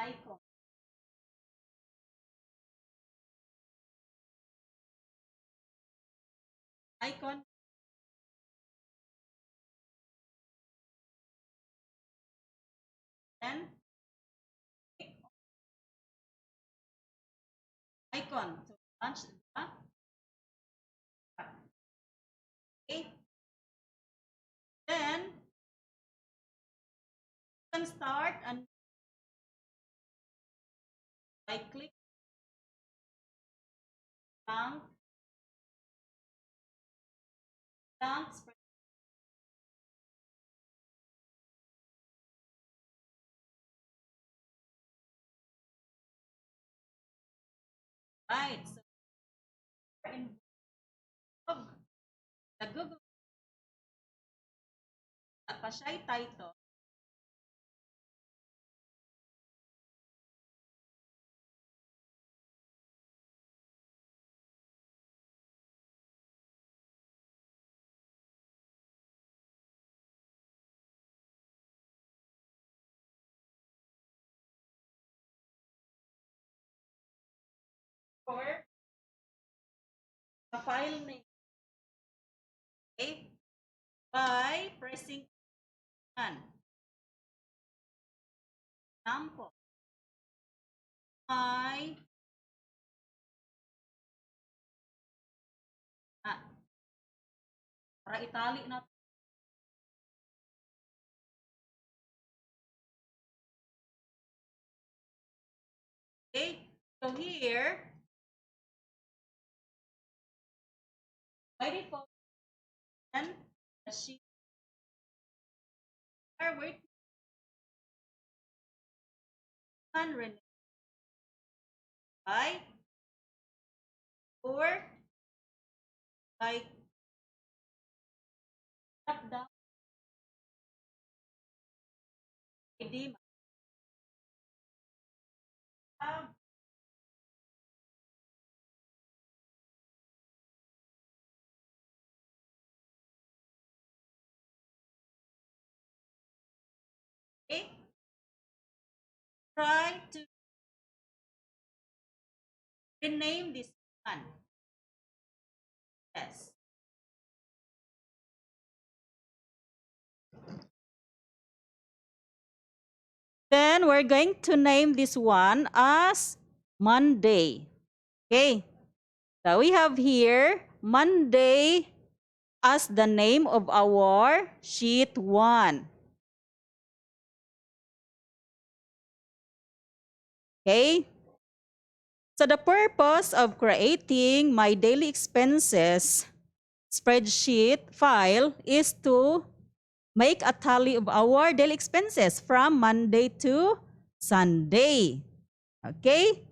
icon. Icon. Then click on icon to launch the okay. Then you can start and by click blank spread. Right. So in the Google at pa siya'y title. For the file name, okay, by pressing on. Example, my para itali na. Okay, so here, by default, and the sheet are waiting and rename by or by drop down ID. Okay, try to rename this one. Yes. Then we're going to name this one as Monday. Okay. So we have here Monday as the name of our sheet 1. Okay. So the purpose of creating my daily expenses spreadsheet file is to make a tally of our daily expenses from Monday to Sunday. Okay?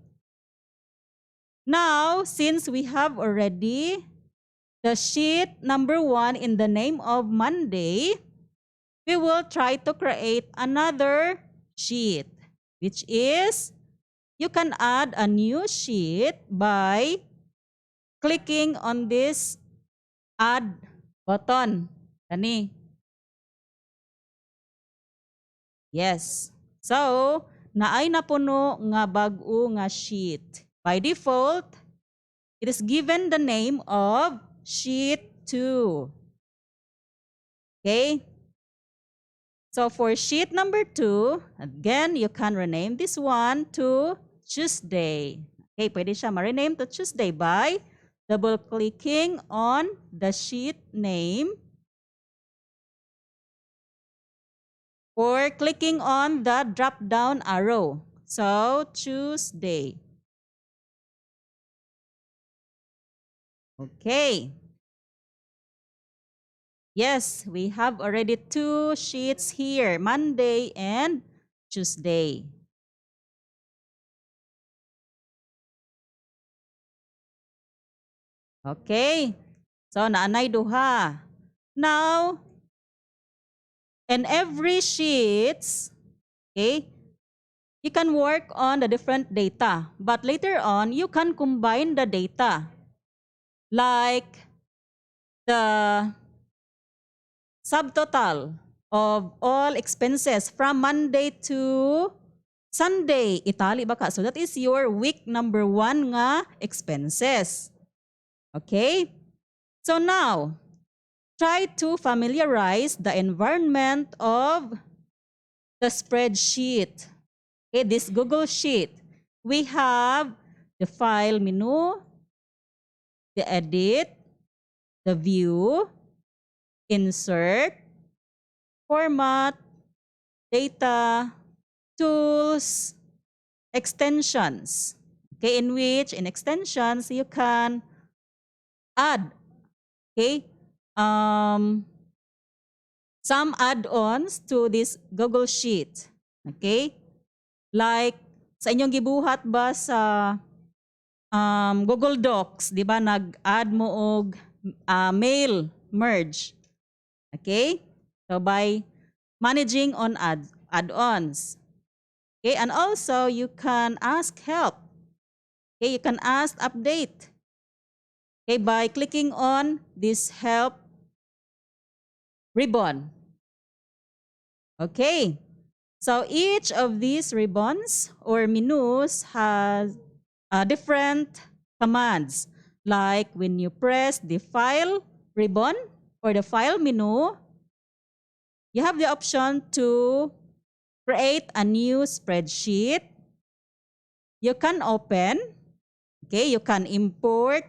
Now, since we have already the sheet number 1 in the name of Monday, we will try to create another sheet, which is you can add a new sheet by clicking on this add button. Kani. Yes. So, naay napuno nga bag-o nga sheet. By default, it is given the name of sheet 2. Okay? So, for sheet number 2, again, you can rename this one to Tuesday. Okay, pwede siya ma-rename to Tuesday by double-clicking on the sheet name or clicking on the drop-down arrow. So, Tuesday. Okay. Yes, we have already 2 sheets here, Monday and Tuesday. Okay. So, naanay duha. Now, in every sheets, okay, you can work on the different data. But later on, you can combine the data. Like the subtotal of all expenses from Monday to Sunday, itali ba ka? So that is your week number 1 nga expenses. Okay? So now, try to familiarize the environment of the spreadsheet. Okay, this Google Sheet. We have the file menu, the edit, the view, insert, format, data, tools, extensions. Okay, in extensions you can add, okay, some add-ons to this Google Sheet. Okay? Like sa inyong gibuhat ba sa Google Docs, di ba nag-add mo og mail merge. Okay? So by managing on add-ons. Okay, and also you can ask help. Okay, you can ask update. Okay, by clicking on this help ribbon. Okay. So each of these ribbons or menus has different commands. Like when you press the file ribbon or the file menu, you have the option to create a new spreadsheet. You can open, okay, you can import,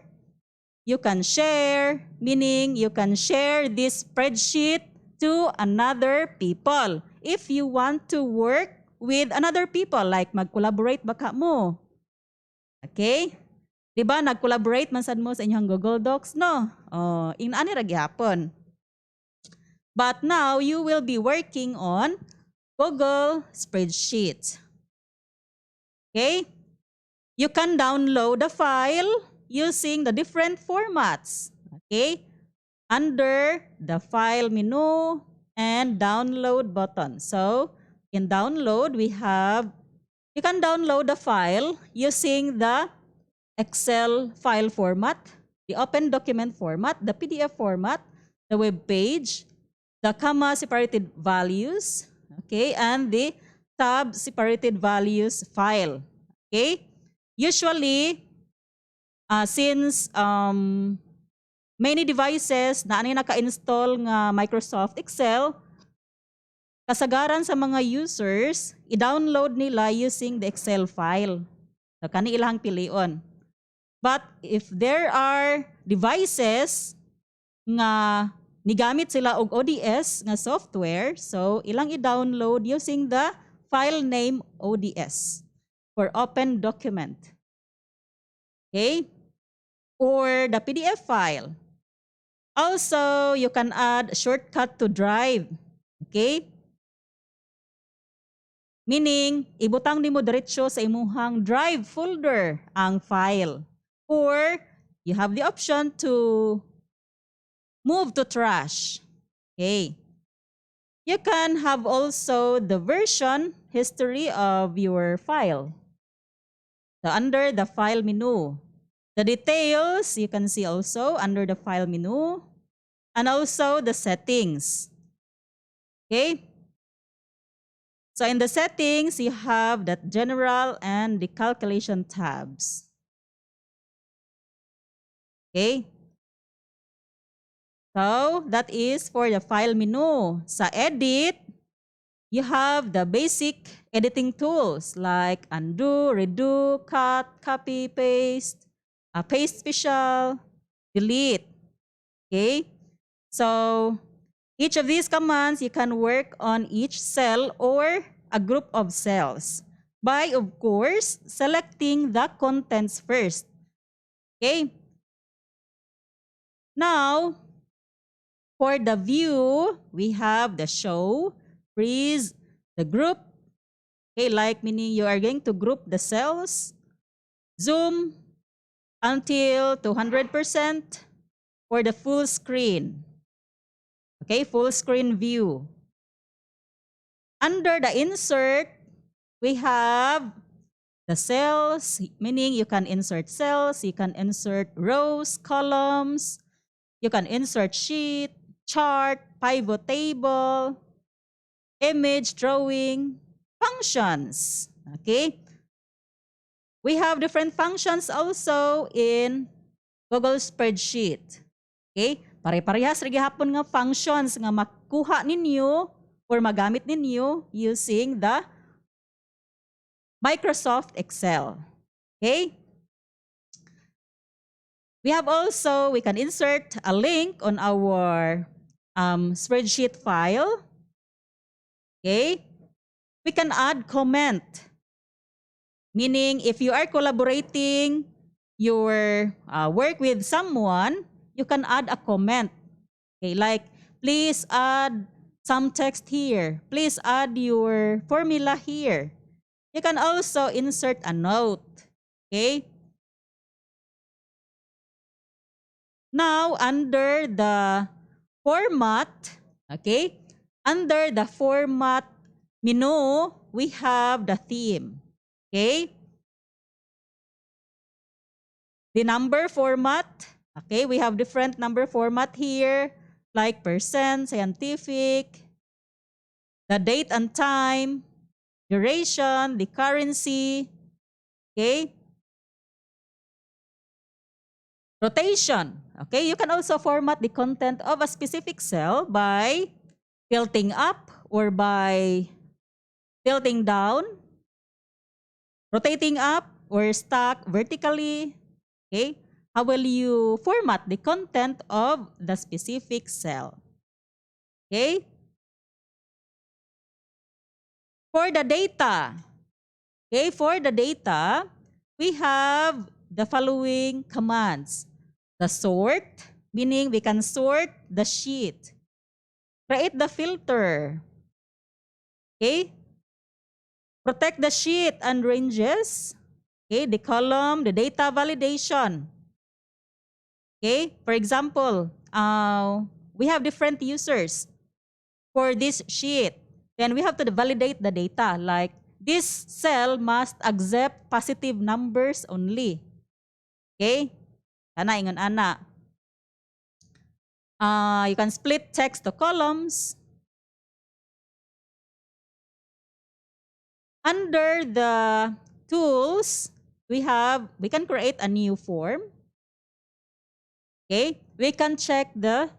you can share, meaning you can share this spreadsheet to another people. If you want to work with another people, like mag-collaborate baka mo. Okay? Diba, nag-collaborate man sad mo sa inyong Google Docs, no? Oh, inani ra gyapon. But now, you will be working on Google Spreadsheet. Okay? You can download the file using the different formats. Okay? Under the file menu and download button. So, in download, you can download the file using the Excel file format, the open document format, the PDF format, the web page, the comma separated values, okay, and the tab separated values file. Okay? Usually, since many devices na naka-install nga Microsoft Excel, kasagaran sa mga users, i-download nila using the Excel file. So, kani ilang pilion. But if there are devices nga nigamit sila og ODS nga software, so ilang i-download using the file name ODS for open document. Okay? Or the PDF file. Also, you can add a shortcut to Drive. Okay? Meaning, ibutang nimo diretso sa imuhang Drive folder ang file. Or, you have the option to move to trash. Okay. You can have also the version history of your file. So, under the file menu. The details, you can see also under the file menu. And also the settings. Okay? So in the settings, you have the general and the calculation tabs. Okay? So that is for the file menu. Sa edit, you have the basic editing tools like undo, redo, cut, copy, paste, paste special, delete. Okay? So, each of these commands, you can work on each cell or a group of cells by, of course, selecting the contents first. Okay? Now, for the view, we have the show, freeze, the group. Okay, like meaning you are going to group the cells, zoom until 200% for the full screen. Okay, full screen view. Under the insert, we have the cells, meaning you can insert cells, you can insert rows, columns, you can insert sheet, chart, pivot table, image, drawing, functions. Okay? We have different functions also in Google Spreadsheet. Okay? Pare-parehas rin gihapon nga functions nga makuha ninyo or magamit ninyo using the Microsoft Excel. Okay? We can insert a link on our spreadsheet file. Okay? We can add comment. Meaning, if you are collaborating your work with someone, you can add a comment. Okay, like, please add some text here. Please add your formula here. You can also insert a note. Okay? Now, under the format, okay? Under the format menu, we have the theme. Okay? The number format, okay? We have different number format here, like percent, scientific, the date and time, duration, the currency, okay? Rotation, okay? You can also format the content of a specific cell by tilting up or by tilting down, rotating up or stack vertically, okay? How will you format the content of the specific cell? Okay? For the data, okay, for the data, we have the following commands. The sort, meaning we can sort the sheet. Create the filter. Okay? Protect the sheet and ranges. Okay, the column, the data validation. Okay, for example, we have different users for this sheet. Then we have to validate the data. Like, this cell must accept positive numbers only. Okay? Ana, ingon ana. You can split text to columns. Under the tools, we can create a new form. Okay? We can check the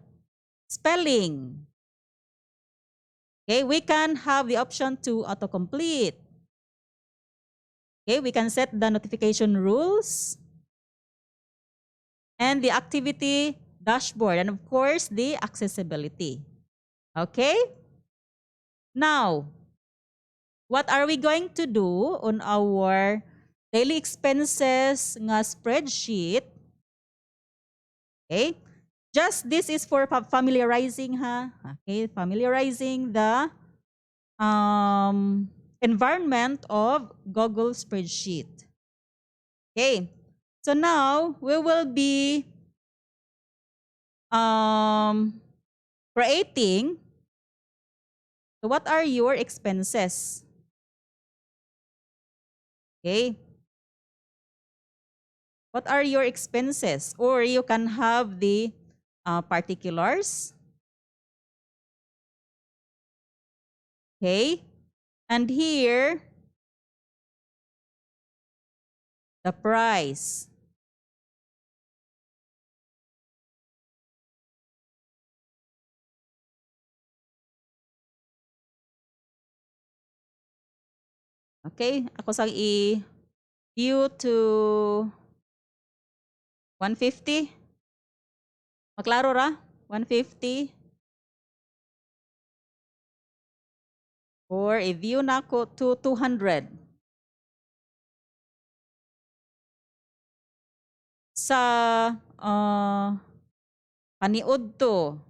spelling. Okay? We can have the option to autocomplete. Okay? We can set the notification rules and the activity dashboard, and of course, the accessibility. Okay? Now, what are we going to do on our daily expenses nga spreadsheet? Okay? Just this is for familiarizing ha. Okay, familiarizing the environment of Google Spreadsheet. Okay. So now we will be creating. So what are your expenses? Okay. What are your expenses? Or you can have the particulars. Okay. And here, the price. Okay. Ako sang due to 150. Maklaro ra? 150. Or i-view na ko to 200. Sa paniud to.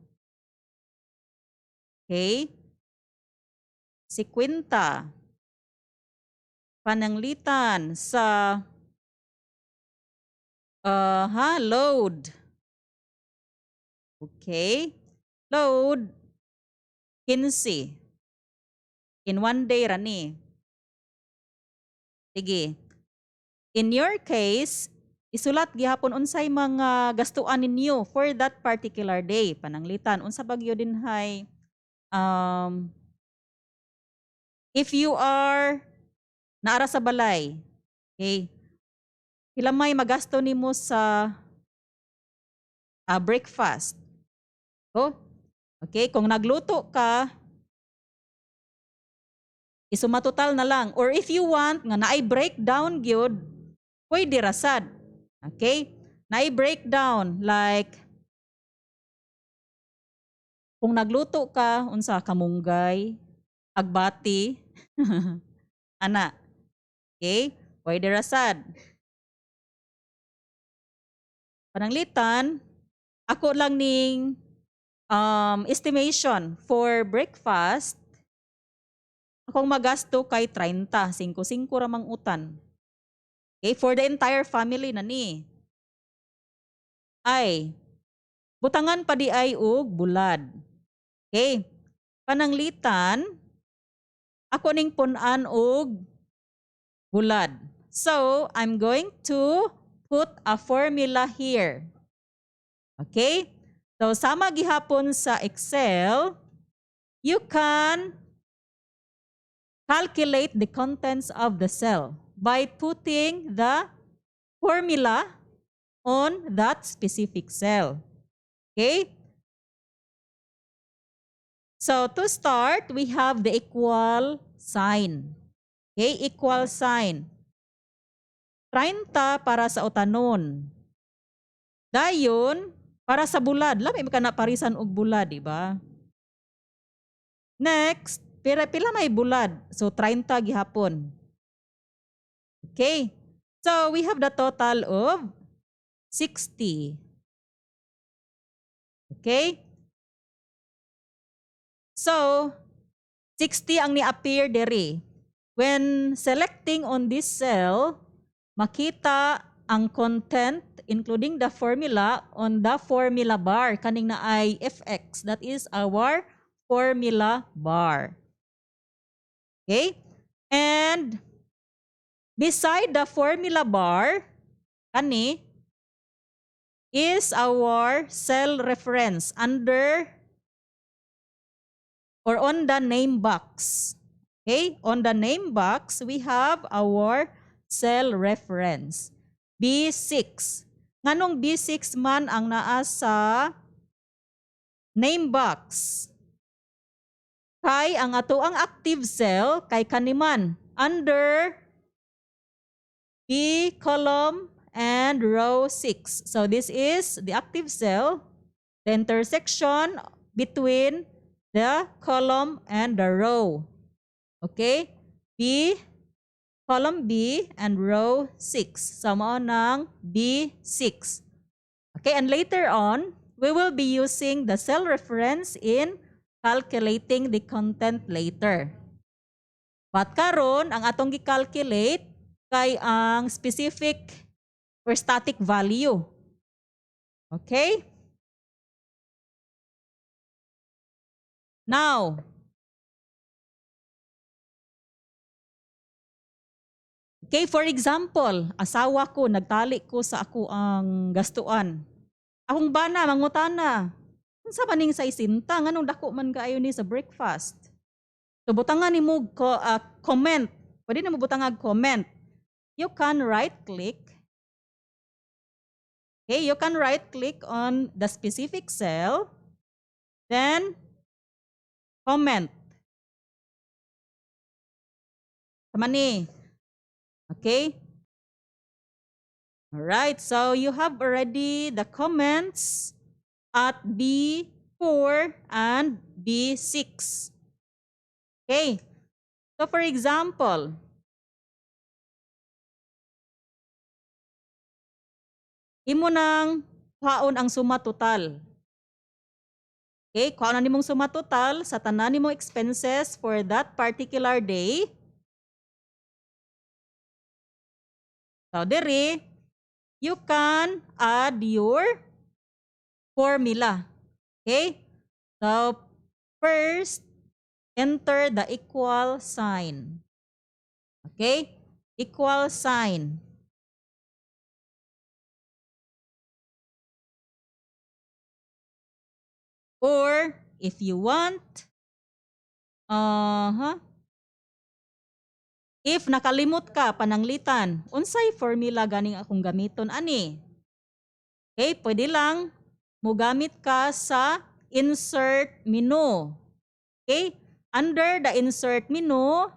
Okay? 50. Pananglitan sa load. Okay? Load 15. In one day rani. Sige. In your case, isulat gihapon unsay mga gastuan ninyo for that particular day. Pananglitan unsa bagyo din hay if you are naara sa balay. Okay? Pila may magasto nimo sa breakfast. Oh, okay, kung nagluto ka, isumatotal na lang. Or if you want nga naay breakdown gyud, pwede rasad. Okay? Naay breakdown like kung nagluto ka unsa kamunggay, agbati, ana. Okay? Pwede rasad. Pananglitan, ako lang ning estimation for breakfast, akong magasto kay 30, 5 ramang utan. Okay, for the entire family na ni. Ay, butangan pa di ay og bulad. Okay, pananglitan, ako ning punan og bulad. So, I'm going to put a formula here. Okay? So, sama gihapon sa Excel, you can calculate the contents of the cell by putting the formula on that specific cell. Okay? So, to start, we have the equal sign. Okay? Equal sign. 30 para sa utanon. Dayon, para sa bulad. Lamay ka na parisan og bulad, di ba? Next, pila may bulad. So, 30 gihapon. Okay. So, we have the total of 60. Okay? So, 60 ang ni-appear dere. When selecting on this cell, makita ang content including the formula on the formula bar. Kaning na ay FX. That is our formula bar. Okay? And beside the formula bar, kani is our cell reference under or on the name box. Okay? On the name box, we have our cell reference. B6. Nganong B6 man ang naa sa name box? Kay ang ato ang active cell kay kaniman under B column and row 6. So this is the active cell, the intersection between the column and the row. Okay? B, column B and row 6. So mao ng B6. Okay, and later on, we will be using the cell reference in calculating the content later. But karon ang atong gi-calculate kay ang specific or static value. Okay? Now, okay, for example, asawa ko, nagtali ko sa ako ang gastuan. Akong bana, mangutana. Unsa man ning sa isinta, nganong dako man kaayo ni sa breakfast? So, butangan ni mo comment. Pwede na mo butangan comment. You can right-click. Okay, you can right-click on the specific cell. Then, comment. Tama ni. Okay? Alright, so you have already the comments at B4 and B6. Okay. So for example, imo nang kuhaon ang suma total. Okay, kuhaon na nimong suma total sa tanan nimong expenses for that particular day. So dere, you can add your formula. Okay? So first, enter the equal sign. Okay? Equal sign. Or if you want, If nakalimot ka pananglitan, unsay formula ganing akong gamiton ani? Okay, pwede lang mugamit ka sa insert menu. Okay? Under the insert menu,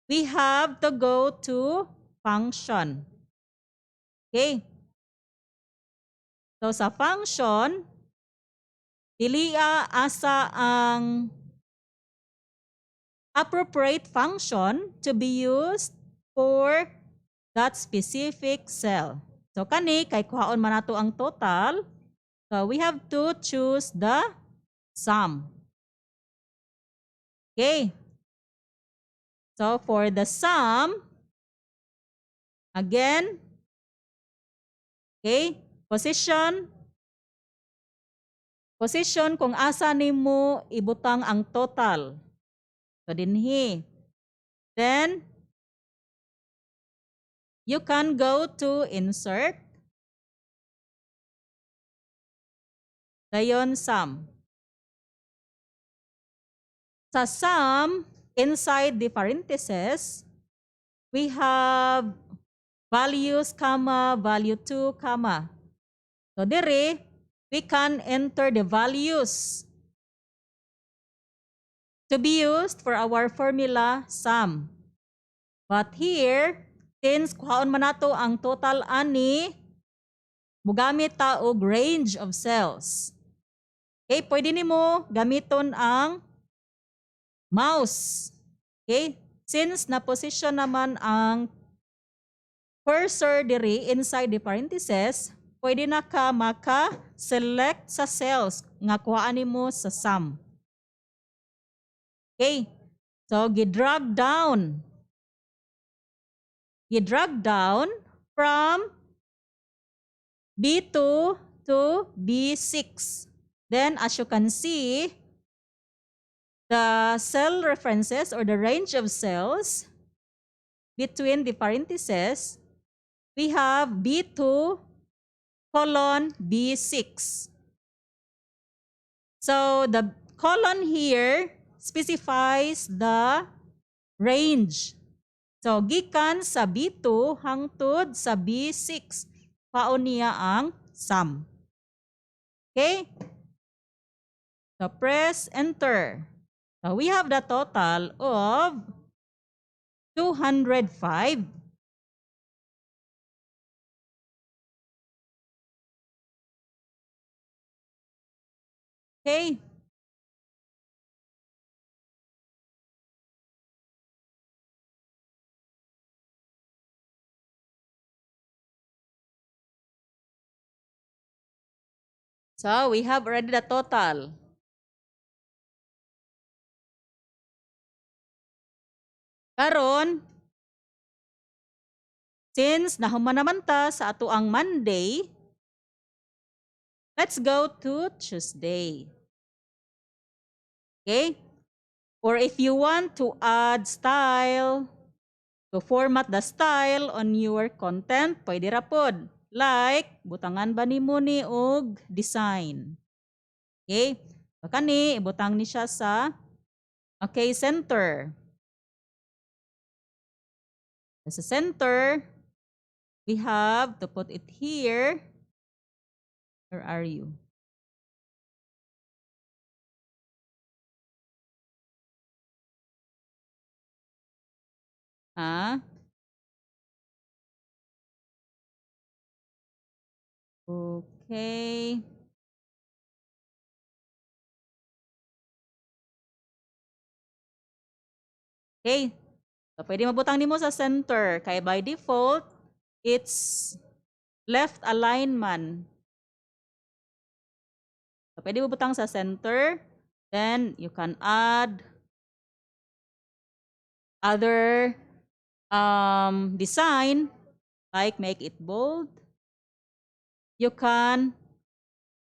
we have to go to function. Okay? So sa function, diliya asa ang appropriate function to be used for that specific cell. So kani kay kuhaon man nato ang total, so we have to choose the sum. Okay. So for the sum, again, okay, position kung asa nimo ibutang ang total. So dinhi. Then you can go to insert. Dayon sum. Sa sum, inside the parentheses, we have values, comma, value 2, comma. So dire, we can enter the values to be used for our formula sum. But here, since kuhaon man nato ang total ani, mugamit ta og range of cells. Okay, pwede nimo gamiton ang mouse. Okay? Since na-position naman ang cursor diri inside the parentheses, pwede na ka maka-select sa cells nga kuhaan nimo sa sum. Okay? So, gi-drag down. Gi-drag down from B2 to B6. Then, as you can see, the cell references or the range of cells between the parentheses, we have B2 colon B6. So the colon here specifies the range. So gikan sa B2 hangtod sa B6, paon niya ang sum. Okay? So press enter. So we have the total of 205. Okay? So we have already the total. Karon, since nahuman naman ta sa ato ang Monday, let's go to Tuesday. Okay? Or if you want to add style, to format the style on your content, pwede ra pod. Like, butangan ba nimo ni og design. Okay? Baka ni, ibutang ni siya sa center. Sa center, we have to put it here. Where are you? Okay. Okay. So, pwede mabutang nimo sa center. Kaya by default, it's left alignment. So, pwede mabutang sa center. Then, you can add other design, like make it bold. You can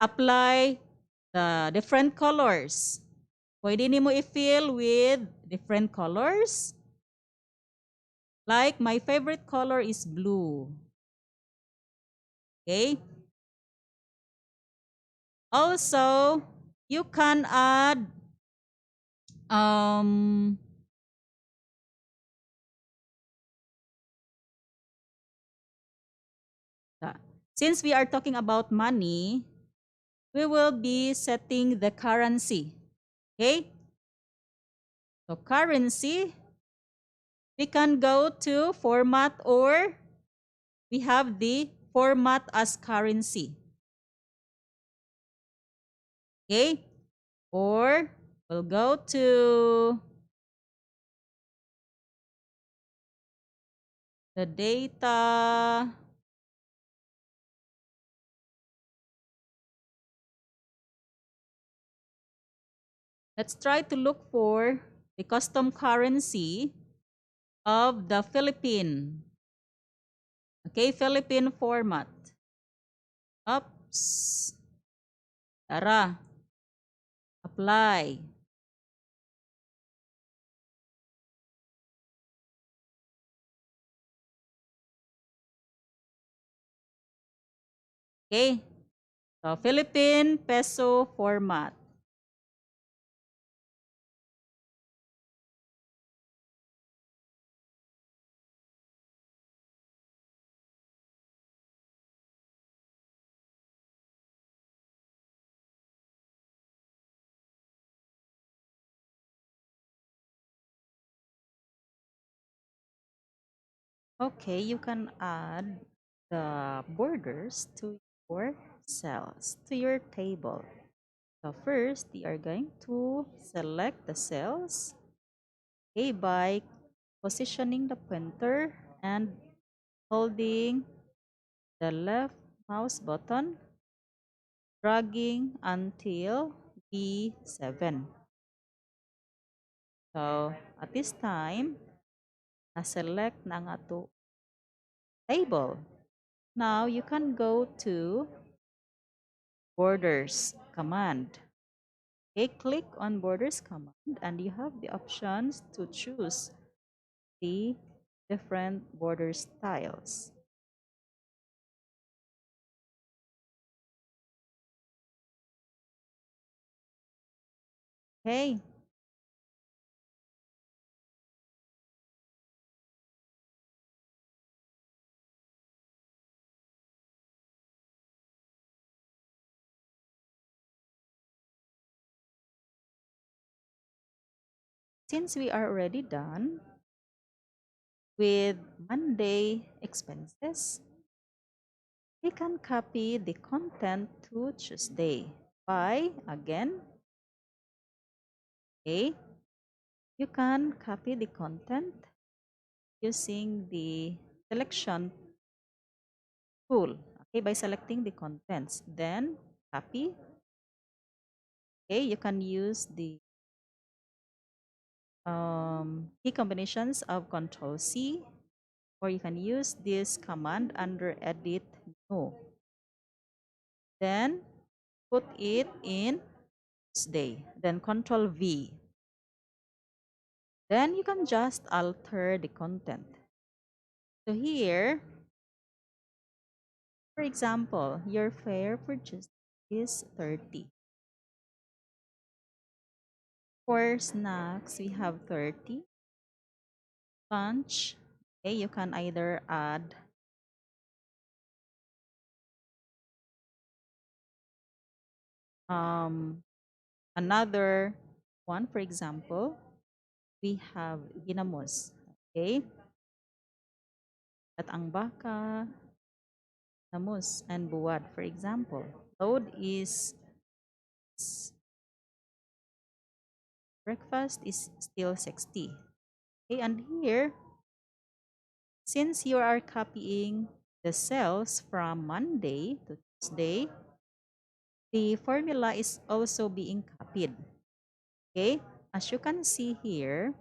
apply the different colors. Pwede nimo i-fill with different colors. Like my favorite color is blue. Okay? Also, you can add Since we are talking about money, we will be setting the currency. Okay? So currency, we can go to format, or we have the format as currency. Okay? Or we'll go to the data. Let's try to look for the custom currency of the Philippine. Okay, Philippine format. Oops. Tara. Apply. Okay. So, Philippine peso format. Okay, you can add the borders to your cells, to your table. So first, you are going to select the cells, okay, by positioning the pointer and holding the left mouse button, dragging until B7. So at this time, na-select na ang ato table. Now you can go to borders command. Okay, click on borders command and you have the options to choose the different border styles. Okay, since we are already done with Monday expenses, we can copy the content to Tuesday by, again, okay, you can copy the content using the selection tool, okay, by selecting the contents. Then copy, okay, you can use the key combinations of Control C, or you can use this command under Edit Menu. Then put it in Tuesday. Then Control V. Then you can just alter the content. So here, for example, your fare for Tuesday is 30. For snacks, we have 30. Lunch, okay, you can either add another one. For example, we have ginamos, okay, at ang baka, namus, and buwad. For example, load is breakfast is still 60. Okay, and here, since you are copying the cells from Monday to Tuesday, the formula is also being copied. Okay, as you can see here,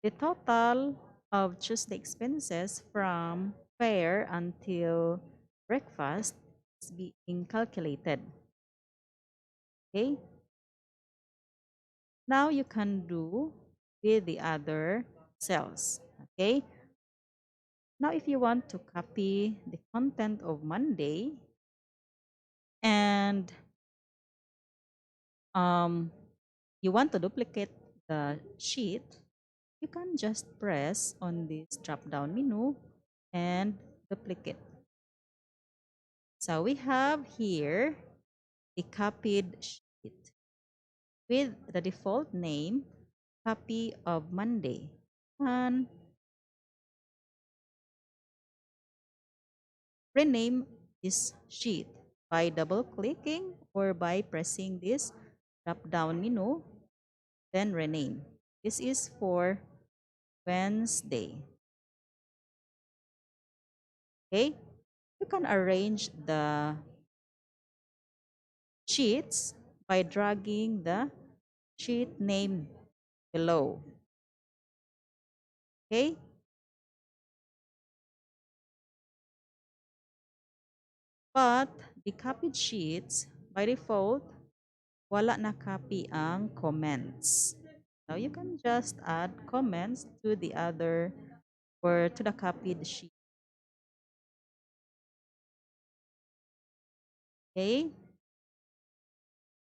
the total of Tuesday expenses from fare until breakfast is being calculated. Okay, now you can do with the other cells. Okay, now if you want to copy the content of Monday and you want to duplicate the sheet, you can just press on this drop down menu and duplicate. So we have here a copied sheet with the default name, copy of Monday. And rename this sheet by double clicking or by pressing this drop down menu, then rename. This is for Wednesday. Okay, you can arrange the sheets by dragging the sheet name below. Okay, but the copied sheets by default wala na copy ang comments. Now you can just add comments to the other or to the copied sheet. Okay,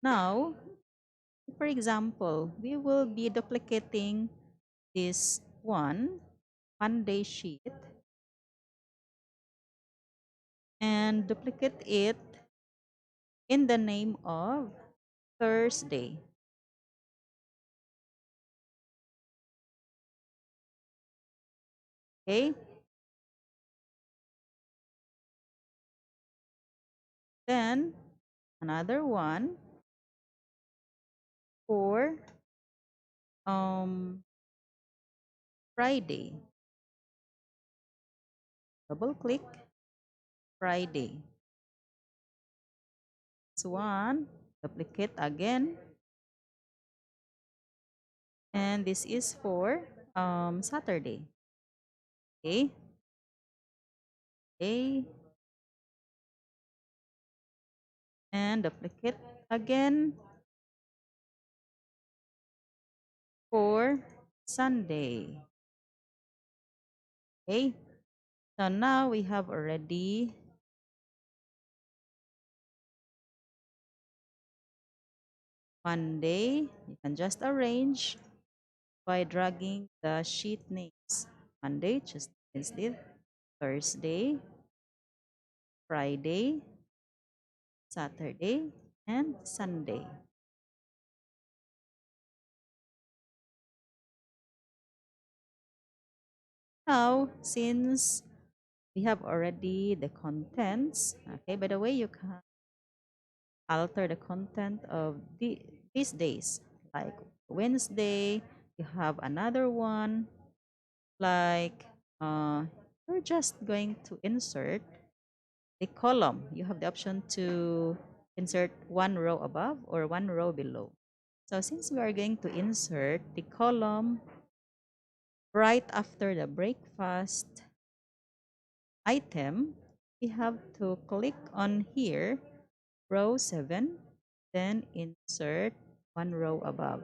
now for example, we will be duplicating this one Monday sheet and duplicate it in the name of Thursday. Okay, then another one for um Friday. Double click Friday. This one, duplicate again. And this is for Saturday. Okay. Okay. And duplicate again for Sunday. Okay. So now we have already Monday. You can just arrange by dragging the sheet names. Monday, Tuesday, Wednesday, Thursday, Friday, Saturday, and Sunday. Now, since we have already the contents, okay, by the way, you can alter the content of these days. Like Wednesday, you have another one. Like you're just going to insert the column. You have the option to insert one row above or one row below. So since we are going to insert the column right after the breakfast item, we have to click on here, row 7, then insert one row above.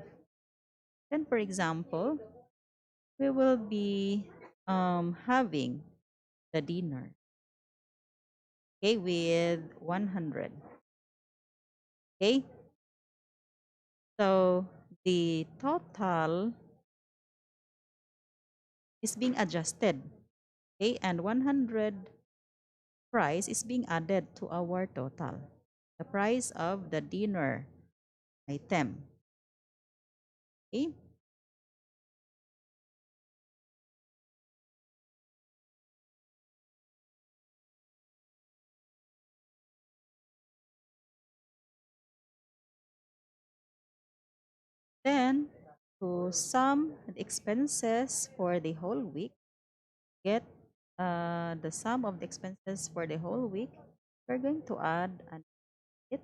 Then for example, we will be having the dinner, okay, with 100. Okay, so the total is being adjusted, okay, and 100 price is being added to our total, the price of the dinner item. Okay, then to sum the expenses for the whole week, get the sum of the expenses for the whole week, we're going to add an it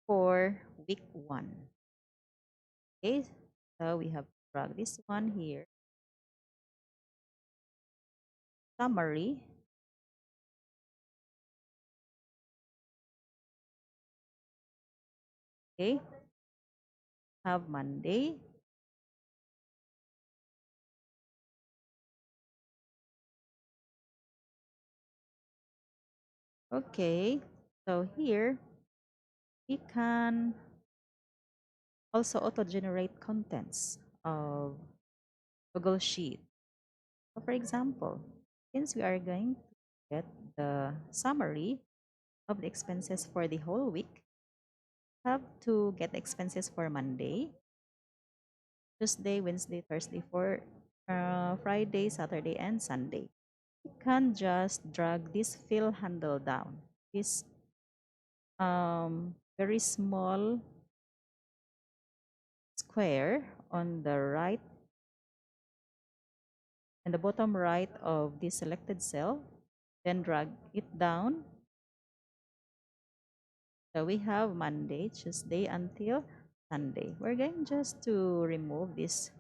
for week 1. Okay, so we have drag this one here, summary. Okay, have Monday, okay, so here we can also auto-generate contents of Google Sheet. So for example, Since we are going to get the summary of the expenses for the whole week, have to get expenses for Monday, Tuesday, Wednesday, Thursday, for Friday, Saturday, and Sunday. You can just drag this fill handle down. This very small square on the right and the bottom right of the selected cell, then drag it down. So we have Monday, Tuesday until Sunday. We're going just to remove this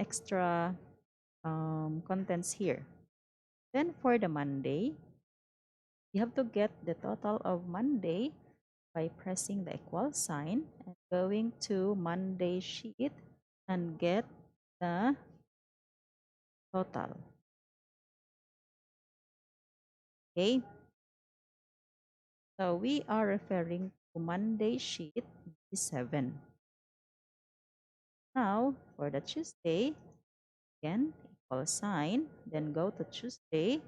extra contents here. Then for the Monday, you have to get the total of Monday by pressing the equal sign and going to Monday sheet and get the total. Okay, so we are referring to Monday sheet B7. Now for the Tuesday, again equal sign, then go to Tuesday,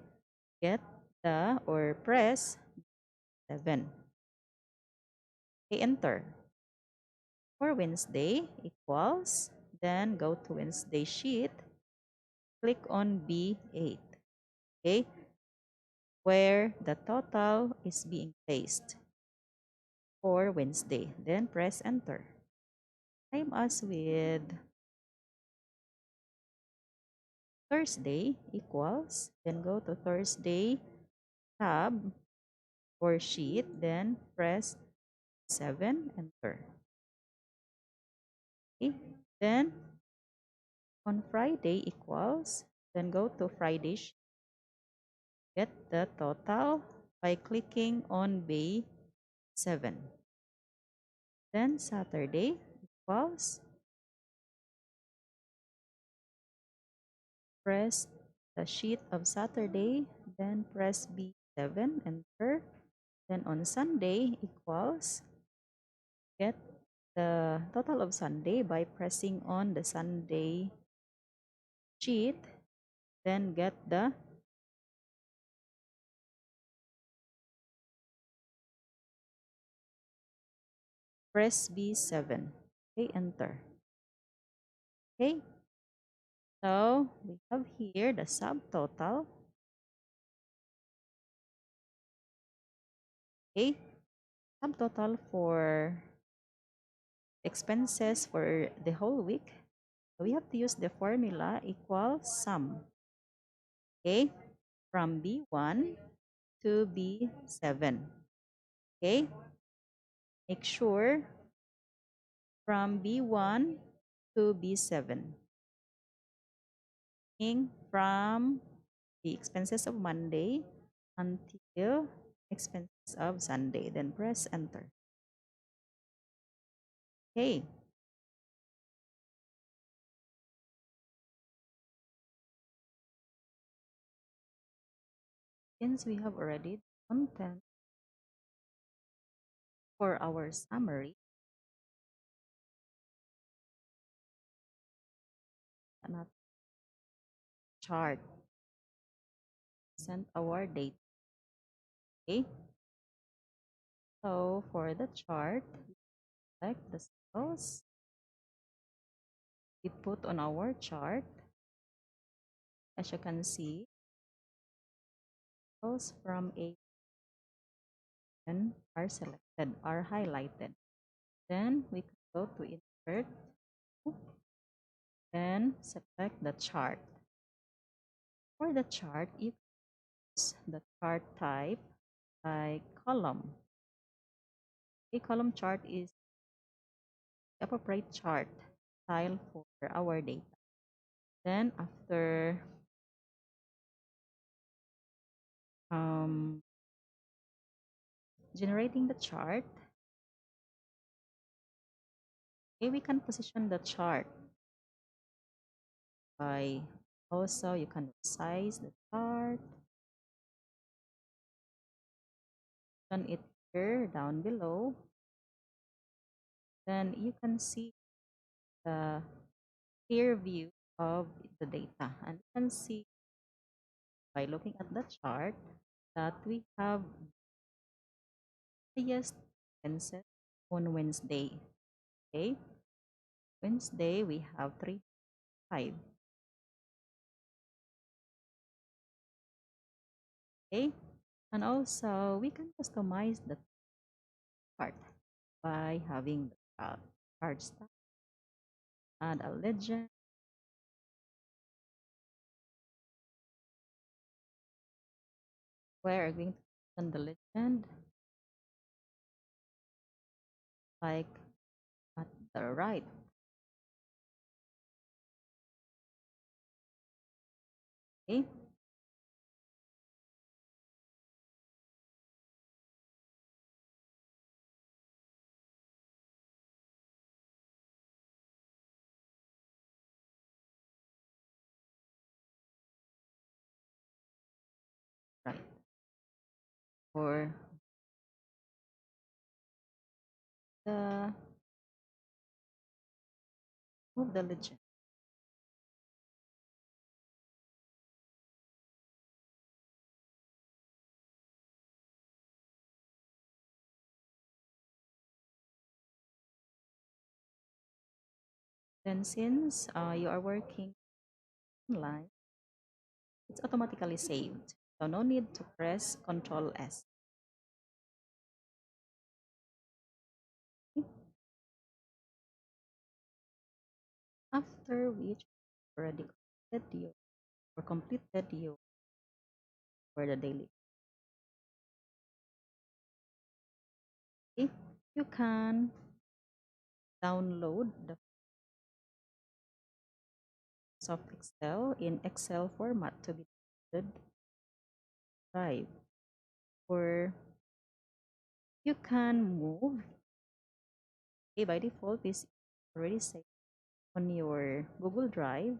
get the or press 7. Okay, enter. For Wednesday equals, then go to Wednesday sheet, click on B8. Okay, where the total is being placed for Wednesday. Then press enter. Same as with Thursday equals, then go to Thursday tab or sheet, then press 7, enter. Okay, then on Friday equals, then go to Friday sheet, get the total by clicking on B7. Then Saturday equals, press the sheet of Saturday, then press B7, enter. Then on Sunday equals, get the total of Sunday by pressing on the Sunday sheet, then get the press B7. Okay, enter. Okay, so we have here the subtotal. Okay, subtotal for expenses for the whole week. We have to use the formula equals sum. Okay, from B1 to B7. Okay, make sure from B1 to B7. Meaning from the expenses of Monday until expenses of Sunday. Then press enter. Okay. Since we have already content for our summary, another chart, send our data. Okay. So for the chart, select the cells we put on our chart. As you can see, cells from A are selected, are highlighted. Then we can go to insert, then select the chart. For the chart, you use the chart type by column. A column chart is the appropriate chart style for our data. Then after generating the chart, okay, we can position the chart by also you can size the chart, turn it here down below. Then you can see the clear view of the data, and you can see by looking at the chart that we have highest expenses on Wednesday. Okay, Wednesday we have 3.5. Okay, and also we can customize the chart by having the card stack, add a legend. We're going to on the legend like at the right. Okay, right. For the move the legend. Then since you are working online, it's automatically saved. So no need to press Control S. After which already completed your for the daily. Okay, you can download the soft Excel in Excel format to be downloaded drive, or you can move. Okay, by default this is already saved on your Google Drive.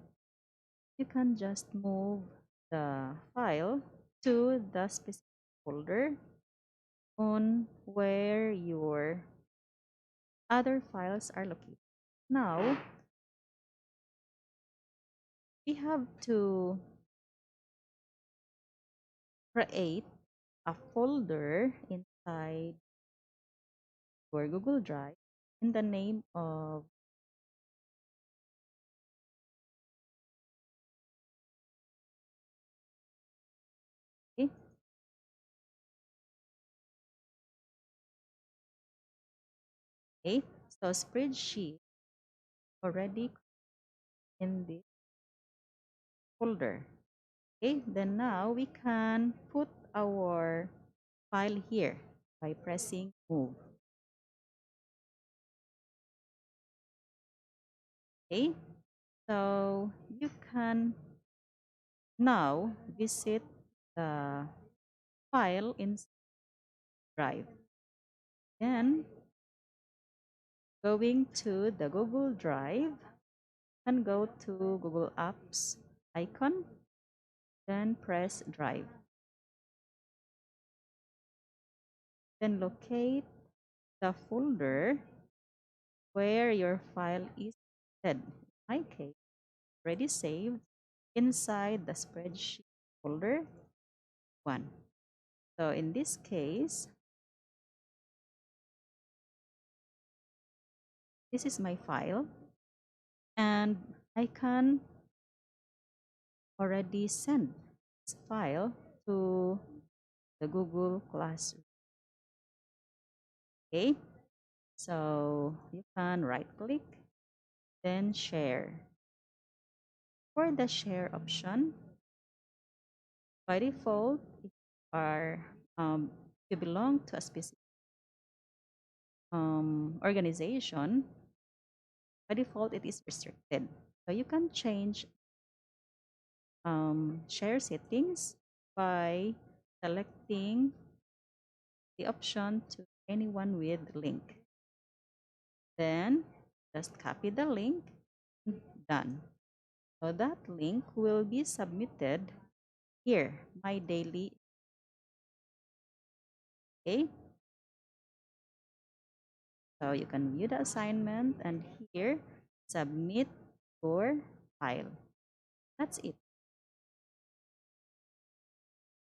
You can just move the file to the specific folder on where your other files are located. Now, we have to create a folder inside your Google Drive in the name of okay, okay. So spreadsheet already in this folder. Okay, then now we can put our file here by pressing move. Okay, so you can now visit the file in Drive. Then going to the Google Drive and go to Google Apps icon, then press Drive. Then locate the folder where your file is set. In my case, already saved inside the spreadsheet folder 1. So in this case, this is my file and I can already send this file to the Google Classroom. Okay, so you can right click, then share. For the share option, by default, if you are you belong to a specific organization, by default it is restricted. So you can change share settings by selecting the option to anyone with link. Then just copy the link, done. So that link will be submitted here, my daily. Okay, so you can view the assignment and here submit your file. That's it.